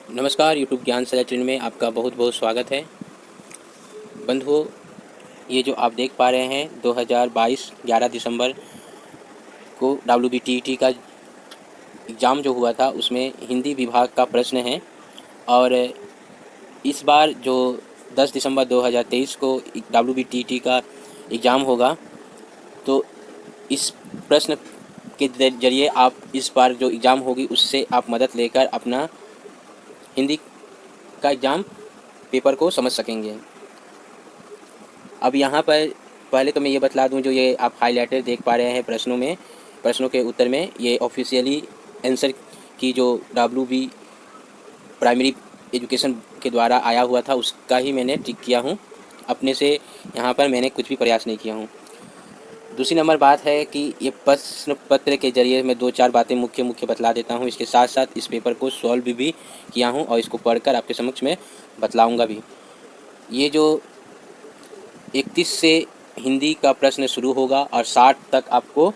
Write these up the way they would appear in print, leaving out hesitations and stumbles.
नमस्कार यूट्यूब ज्ञान साझा चैनल में आपका बहुत बहुत स्वागत है। बंधुओं, ये जो आप देख पा रहे हैं 2022 11 दिसंबर को WBTET का एग्ज़ाम जो हुआ था उसमें हिंदी विभाग का प्रश्न है। और इस बार जो 10 दिसंबर 2023 को WBTET का एग्ज़ाम होगा, तो इस प्रश्न के ज़रिए आप इस बार जो एग्ज़ाम होगी उससे आप मदद लेकर अपना हिंदी का एग्ज़ाम पेपर को समझ सकेंगे। अब यहाँ पर पहले तो मैं ये बतला दूँ, जो ये आप हाइलाइटर देख पा रहे हैं प्रश्नों के उत्तर में, ये ऑफिशियली आंसर की जो WB प्राइमरी एजुकेशन के द्वारा आया हुआ था उसका ही मैंने टिक किया हूँ। अपने से यहाँ पर मैंने कुछ भी प्रयास नहीं किया हूँ। दूसरी नंबर बात है कि ये प्रश्न पत्र के ज़रिए मैं 2-4 बातें मुख्य बतला देता हूँ। इसके साथ साथ इस पेपर को सॉल्व भी किया हूँ और इसको पढ़कर आपके समक्ष में बतलाऊँगा भी। ये जो 31 से हिंदी का प्रश्न शुरू होगा और 60 तक आपको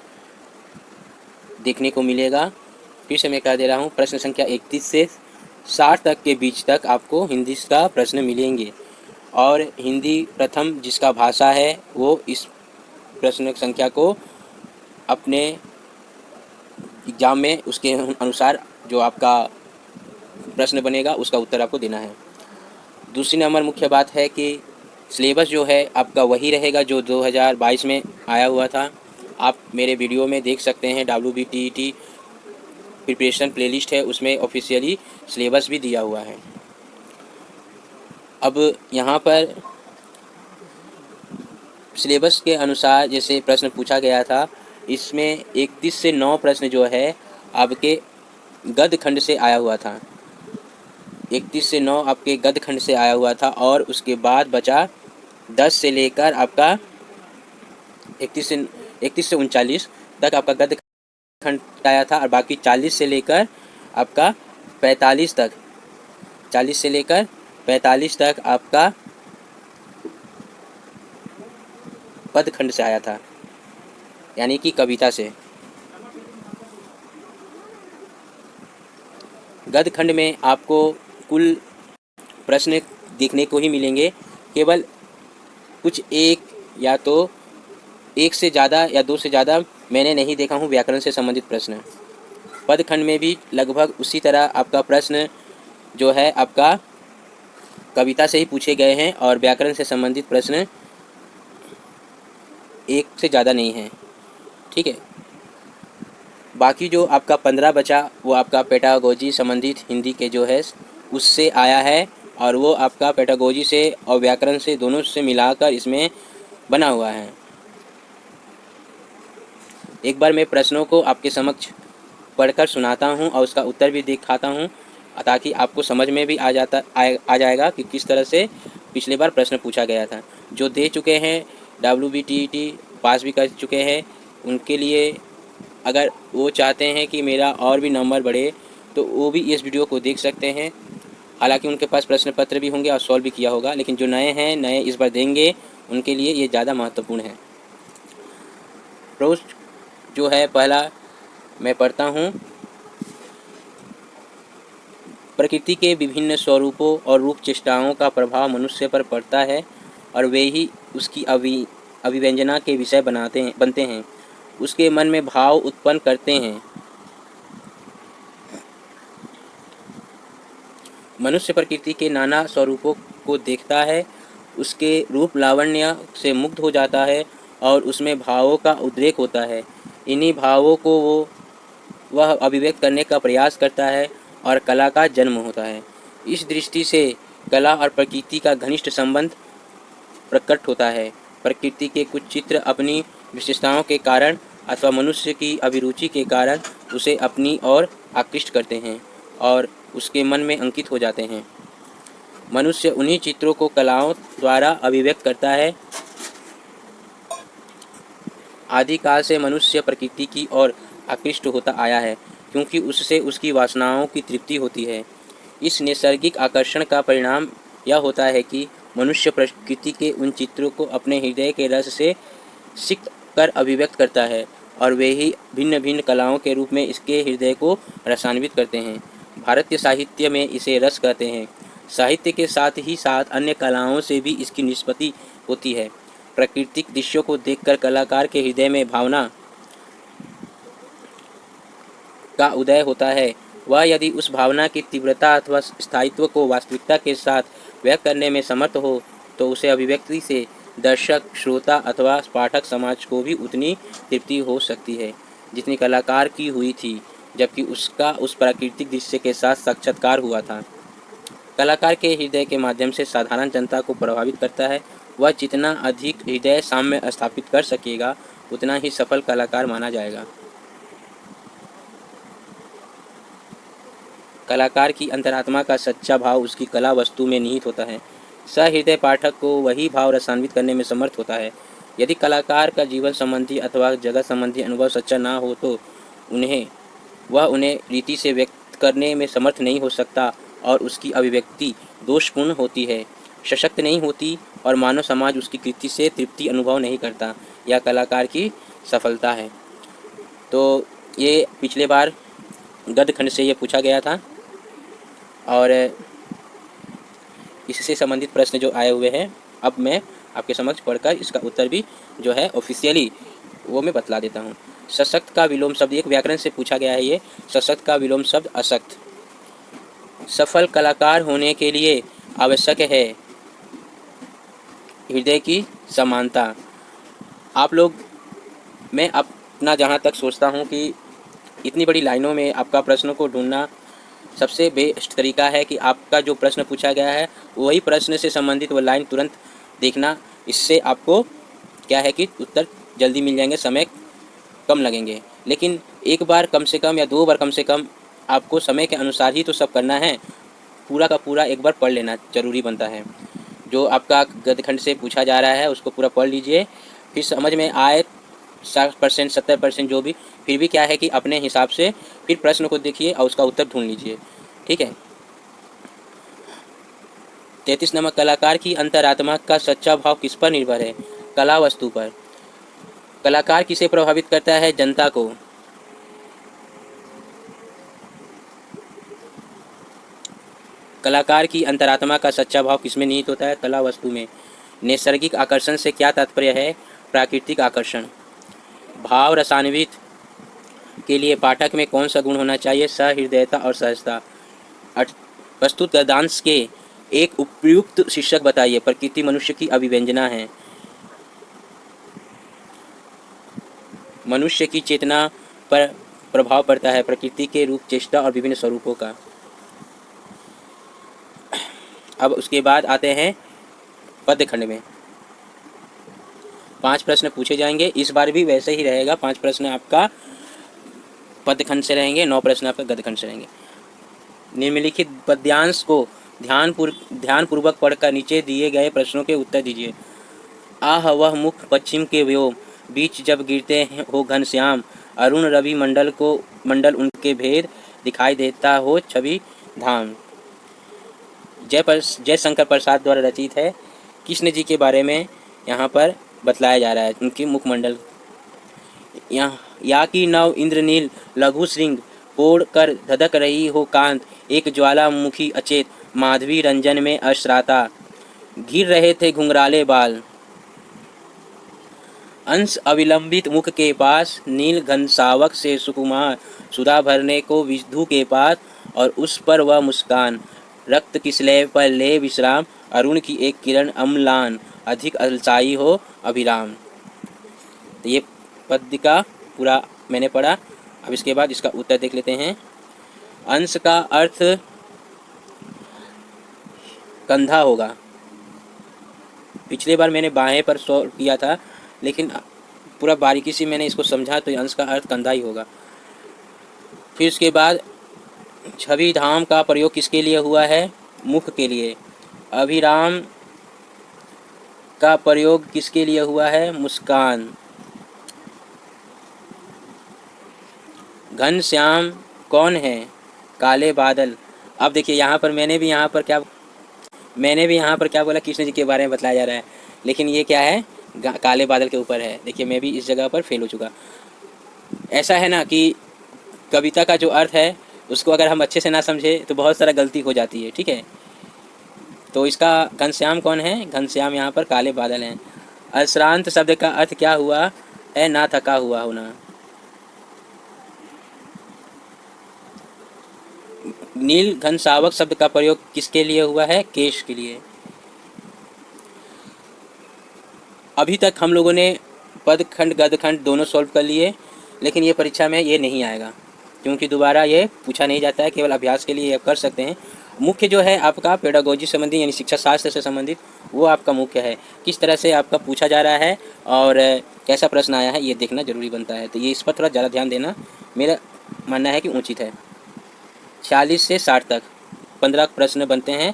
देखने को मिलेगा। फिर से मैं कह दे रहा हूँ, प्रश्न संख्या 31 से 60 तक के बीच तक आपको हिंदी का प्रश्न मिलेंगे। और हिंदी प्रथम जिसका भाषा है वो इस प्रश्न संख्या को अपने एग्ज़ाम में उसके अनुसार जो आपका प्रश्न बनेगा उसका उत्तर आपको देना है। दूसरी नंबर मुख्य बात है कि सिलेबस जो है आपका वही रहेगा जो 2022 में आया हुआ था। आप मेरे वीडियो में देख सकते हैं, WBTET प्रिपरेशन प्लेलिस्ट है, उसमें ऑफिशियली सिलेबस भी दिया हुआ है। अब यहाँ पर सिलेबस के अनुसार जैसे प्रश्न पूछा गया था, इसमें 31 से 9 प्रश्न जो है आपके गद्य खंड से आया हुआ था। 31 से 9 आपके गद्य खंड से आया हुआ था और उसके बाद बचा 10 से लेकर आपका 31 से 39 तक आपका गद्य खंड आया था, और बाकी 40 से लेकर आपका 45 तक 40 से लेकर 45 तक आपका पद खंड से आया था, यानी कि कविता से। गद्य खंड में आपको कुल प्रश्न देखने को ही मिलेंगे, केवल कुछ एक से ज़्यादा या दो से ज़्यादा मैंने नहीं देखा हूँ व्याकरण से संबंधित प्रश्न। पद खंड में भी लगभग उसी तरह आपका प्रश्न जो है आपका कविता से ही पूछे गए हैं और व्याकरण से संबंधित प्रश्न एक से ज़्यादा नहीं हैं। ठीक है, बाकी जो आपका 15 बचा वो आपका पेडागोजी संबंधित हिंदी के जो है उससे आया है, और वो आपका पेडागोजी से और व्याकरण से दोनों से मिलाकर इसमें बना हुआ है। एक बार मैं प्रश्नों को आपके समक्ष पढ़कर सुनाता हूँ और उसका उत्तर भी दिखाता हूँ, ताकि आपको समझ में भी आ जाएगा कि किस तरह से पिछले बार प्रश्न पूछा गया था। जो दे चुके हैं WBTET पास भी कर चुके हैं, उनके लिए अगर वो चाहते हैं कि मेरा और भी नंबर बढ़े तो वो भी इस वीडियो को देख सकते हैं। हालांकि उनके पास प्रश्न पत्र भी होंगे और सॉल्व भी किया होगा, लेकिन जो नए इस बार देंगे उनके लिए ये ज़्यादा महत्वपूर्ण है। प्रश्न जो है पहला मैं पढ़ता हूँ। प्रकृति के विभिन्न स्वरूपों और रूप चेष्टाओं का प्रभाव मनुष्य पर पड़ता है और वे ही उसकी अभिव्यंजना के विषय बनते हैं, उसके मन में भाव उत्पन्न करते हैं। मनुष्य प्रकृति के नाना स्वरूपों को देखता है, उसके रूप लावण्य से मुग्ध हो जाता है और उसमें भावों का उद्रेक होता है। इन्हीं भावों को वह अभिव्यक्त करने का प्रयास करता है और कला का जन्म होता है। इस दृष्टि से कला और प्रकृति का घनिष्ठ संबंध प्रकट होता है। प्रकृति के कुछ चित्र अपनी विशेषताओं के कारण अथवा मनुष्य की अभिरुचि के कारण उसे अपनी ओर आकृष्ट करते हैं और उसके मन में अंकित हो जाते हैं। मनुष्य उन्हीं चित्रों को कलाओं द्वारा अभिव्यक्त करता है। आदिकाल से मनुष्य प्रकृति की ओर आकृष्ट होता आया है, क्योंकि उससे उसकी वासनाओं की तृप्ति होती है। इस नैसर्गिक आकर्षण का परिणाम यह होता है कि मनुष्य प्रकृति के उन चित्रों को अपने हृदय के रस से सिक्त कर अभिव्यक्त करता है और वे ही भिन्न भिन्न कलाओं के रूप में इसके हृदय को रसान्वित करते हैं। भारत के साहित्य में इसे रस कहते हैं। साहित्य के साथ ही साथ अन्य कलाओं से भी इसकी निष्पत्ति होती है। प्राकृतिक दृश्यों को देखकर कलाकार के हृदय में भावना का उदय होता है। वह यदि उस भावना की तीव्रता अथवा स्थायित्व को वास्तविकता के साथ व्यक्त करने में समर्थ हो तो उसे अभिव्यक्ति से दर्शक, श्रोता अथवा पाठक समाज को भी उतनी तृप्ति हो सकती है जितनी कलाकार की हुई थी, जबकि उसका उस प्राकृतिक दृश्य के साथ साक्षात्कार हुआ था। कलाकार के हृदय के माध्यम से साधारण जनता को प्रभावित करता है। वह जितना अधिक हृदय साम्य स्थापित कर सकेगा उतना ही सफल कलाकार माना जाएगा। कलाकार की अंतरात्मा का सच्चा भाव उसकी कला वस्तु में निहित होता है। सहृदय पाठक को वही भाव रसान्वित करने में समर्थ होता है। यदि कलाकार का जीवन संबंधी अथवा जगत संबंधी अनुभव सच्चा ना हो तो उन्हें रीति से व्यक्त करने में समर्थ नहीं हो सकता और उसकी अभिव्यक्ति दोषपूर्ण होती है, सशक्त नहीं होती और मानव समाज उसकी कृति से तृप्ति अनुभव नहीं करता। यह कलाकार की सफलता है। तो ये पिछले बार गद्य खंड से ये पूछा गया था और इससे संबंधित प्रश्न जो आए हुए हैं अब मैं आपके समक्ष पढ़कर इसका उत्तर भी जो है ऑफिशियली वो मैं बतला देता हूँ। सशक्त का विलोम शब्द एक व्याकरण से पूछा गया है। ये सशक्त का विलोम शब्द अशक्त। सफल कलाकार होने के लिए आवश्यक है हृदय की समानता। आप लोग, मैं अपना जहाँ तक सोचता हूँ कि इतनी बड़ी लाइनों में आपका प्रश्न को ढूंढना सबसे बेस्ट तरीका है कि आपका जो प्रश्न पूछा गया है वही प्रश्न से संबंधित वो लाइन तुरंत देखना। इससे आपको क्या है कि उत्तर जल्दी मिल जाएंगे, समय कम लगेंगे। लेकिन एक बार कम से कम या 2 बार कम से कम आपको समय के अनुसार ही तो सब करना है। पूरा का पूरा एक बार पढ़ लेना ज़रूरी बनता है। जो आपका गद्यखंड से पूछा जा रहा है उसको पूरा पढ़ लीजिए, फिर समझ में आए 60% 70% जो भी, फिर भी क्या है कि अपने हिसाब से फिर प्रश्न को देखिए और उसका उत्तर ढूंढ लीजिए। ठीक है। 33 नंबर, कलाकार की अंतरात्मा का सच्चा भाव किस पर निर्भर है? कला वस्तु पर। कलाकार किसे प्रभावित करता है? जनता को। कलाकार की अंतरात्मा का सच्चा भाव किसमें निहित होता है? कला वस्तु में। नैसर्गिक आकर्षण से क्या तात्पर्य है? प्राकृतिक आकर्षण। भाव रसान्वित के लिए पाठक में कौन सा गुण होना चाहिए? सहृदयता और सहजता। प्रस्तुत गद्यांश के एक उपयुक्त शीर्षक बताइए। प्रकृति मनुष्य की अभिव्यंजना है। मनुष्य की चेतना पर प्रभाव पड़ता है प्रकृति के रूप, चेष्टा और विभिन्न स्वरूपों का। अब उसके बाद आते हैं पद्य खंड में। 5 प्रश्न पूछे जाएंगे। इस बार भी वैसे ही रहेगा। 5 प्रश्न आपका पद्य खंड से रहेंगे, 9 प्रश्न आपका गद्य खंड से रहेंगे। निम्नलिखित पद्यांश को ध्यानपूर्वक पढ़कर नीचे दिए गए प्रश्नों के उत्तर दीजिए। आह वह मुख पश्चिम के व्योम, बीच जब गिरते हो घनश्याम, अरुण रवि मंडल उनके भेद, दिखाई देता हो छवि धाम। जय शंकर प्रसाद द्वारा रचित है। कृष्ण जी के बारे में यहाँ पर बतलाया जा रहा है, उनकी मुखमंडल। या की नव इंद्रनील लघु श्रृंग, पोड़ कर धधक रही हो कांत, एक ज्वालामुखी अचेत, माधवी रंजन में अश्राता, घिर रहे थे घुंघराले बाल। अंश अविलंबित मुख के पास, नील घनसावक से सुकुमार, सुधा भरने को विधु के पास, और उस पर वह मुस्कान, रक्त किसलय पर ले विश्राम, अरुण की एक किरण अम्लान, अधिक अलसाई हो अभिराम। तो ये पद्य का पूरा मैंने पढ़ा। अब इसके बाद इसका उत्तर देख लेते हैं। अंश का अर्थ कंधा होगा। पिछले बार मैंने बाहें पर सॉल्व किया था, लेकिन पूरा बारीकी से मैंने इसको समझा तो अंश का अर्थ कंधा ही होगा। फिर उसके बाद छवि धाम का प्रयोग किसके लिए हुआ है? मुख के लिए। अभिराम का प्रयोग किसके लिए हुआ है? मुस्कान। घनश्याम कौन है? काले बादल। अब देखिए यहाँ पर मैंने भी यहाँ पर क्या बोला? कृष्ण जी के बारे में बतलाया जा रहा है, लेकिन ये क्या है? काले बादल के ऊपर है। देखिए मैं भी इस जगह पर फेल हो चुका। ऐसा है ना कि कविता का जो अर्थ है उसको अगर हम अच्छे से ना समझे तो बहुत सारा गलती हो जाती है, ठीक है। तो इसका घनश्याम कौन है? घनश्याम यहाँ पर काले बादल हैं। अश्रांत शब्द का अर्थ क्या हुआ है? ना थका हुआ होना। नील घन शावक शब्द का प्रयोग किसके लिए हुआ है? केश के लिए। अभी तक हम लोगों ने पदखंड गदखंड दोनों सॉल्व कर लिए, लेकिन ये परीक्षा में ये नहीं आएगा क्योंकि दोबारा ये पूछा नहीं जाता है, केवल अभ्यास के लिए ये कर सकते हैं। मुख्य जो है आपका पेडागोजी संबंधी यानी शिक्षा शास्त्र से संबंधित वो आपका मुख्य है। किस तरह से आपका पूछा जा रहा है और कैसा प्रश्न आया है ये देखना जरूरी बनता है। तो ये इस पर थोड़ा ज़्यादा ध्यान देना मेरा मानना है कि उचित है। 40 से 60 तक 15 प्रश्न बनते हैं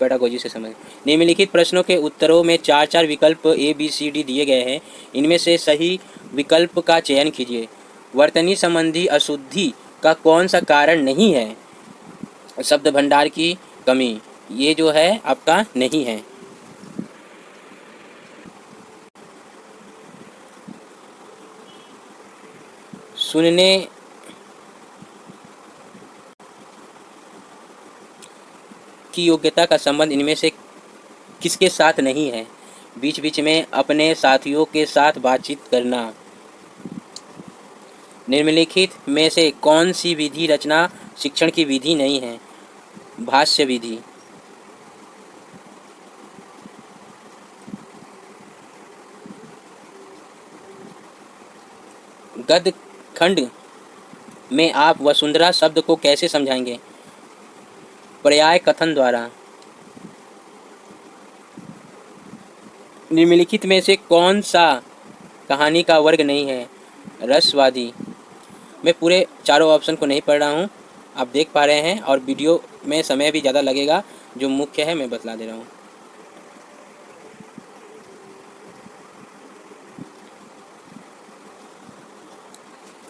पेडागोजी से संबंधित। निम्नलिखित प्रश्नों के उत्तरों में 4 विकल्प ABCD दिए गए हैं। इनमें से सही विकल्प का चयन कीजिए। वर्तनी संबंधी अशुद्धि का कौन सा कारण नहीं है? शब्द भंडार की कमी, ये जो है आपका नहीं है। सुनने की योग्यता का संबंध इनमें से किसके साथ नहीं है? बीच बीच में अपने साथियों के साथ बातचीत करना। निम्नलिखित में से कौन सी विधि रचना शिक्षण की विधि नहीं है? भाष्य विधि। गद्य खंड में आप वसुंधरा शब्द को कैसे समझाएंगे? पर्याय कथन द्वारा। निम्नलिखित में से कौन सा कहानी का वर्ग नहीं है? रसवादी। मैं पूरे चारों ऑप्शन को नहीं पढ़ रहा हूँ, आप देख पा रहे हैं, और वीडियो में समय भी ज़्यादा लगेगा। जो मुख्य है मैं बतला दे रहा हूँ।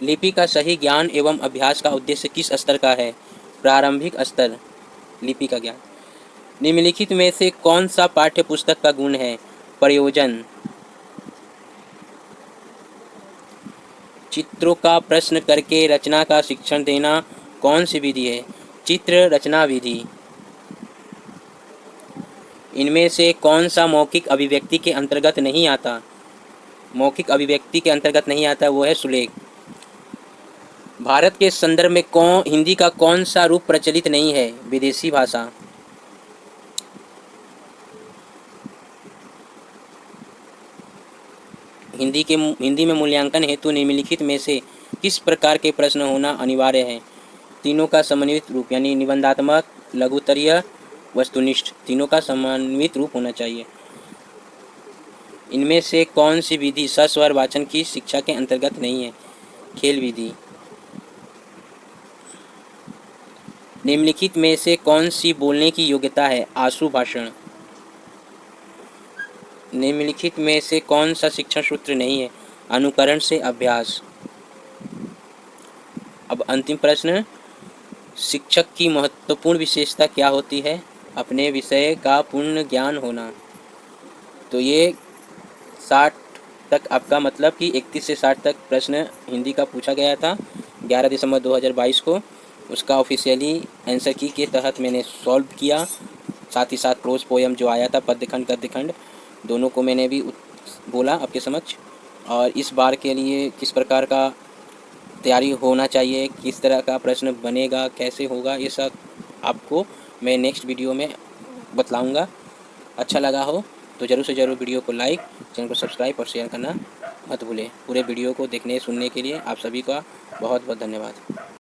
लिपि का सही ज्ञान एवं अभ्यास का उद्देश्य किस स्तर का है? प्रारंभिक स्तर। लिपि का ज्ञान। निम्नलिखित में से कौन सा पाठ्य पुस्तक का गुण है? प्रयोजन। चित्रों का प्रश्न करके रचना का शिक्षण देना कौन सी विधि है? चित्र रचना विधि। इनमें से कौन सा मौखिक अभिव्यक्ति के अंतर्गत नहीं आता? मौखिक अभिव्यक्ति के अंतर्गत नहीं आता वो है सुलेख। भारत के संदर्भ में हिंदी का कौन सा रूप प्रचलित नहीं है? विदेशी भाषा। हिंदी में मूल्यांकन हेतु निम्नलिखित में से किस प्रकार के प्रश्न होना अनिवार्य है? तीनों का समन्वित रूप यानी निबंधात्मक, लघुत्तरीय, वस्तुनिष्ठ, तीनों का समन्वित रूप होना चाहिए। इनमें से कौन सी विधि सस्वर वाचन की शिक्षा के अंतर्गत नहीं है? खेल विधि। निम्नलिखित में से कौन सी बोलने की योग्यता है? आशु भाषण। निम्नलिखित में से कौन सा शिक्षण सूत्र नहीं है? अनुकरण से अभ्यास। अब अंतिम प्रश्न, शिक्षक की महत्वपूर्ण विशेषता क्या होती है? अपने विषय का पूर्ण ज्ञान होना। तो ये 60 तक आपका मतलब कि 31 से 60 तक प्रश्न हिंदी का पूछा गया था 11 दिसंबर 2022 को। उसका ऑफिशियली आंसर की के तहत मैंने सॉल्व किया। साथ ही साथ प्रोज पोयम जो आया था पद्यखंड गद्यखंड दोनों को मैंने भी बोला आपके समक्ष। और इस बार के लिए किस प्रकार का तैयारी होना चाहिए, किस तरह का प्रश्न बनेगा, कैसे होगा, ये सब आपको मैं नेक्स्ट वीडियो में बतलाऊँगा। अच्छा लगा हो तो ज़रूर से ज़रूर वीडियो को लाइक, चैनल को सब्सक्राइब और शेयर करना मत भूलें। पूरे वीडियो को देखने सुनने के लिए आप सभी का बहुत बहुत धन्यवाद।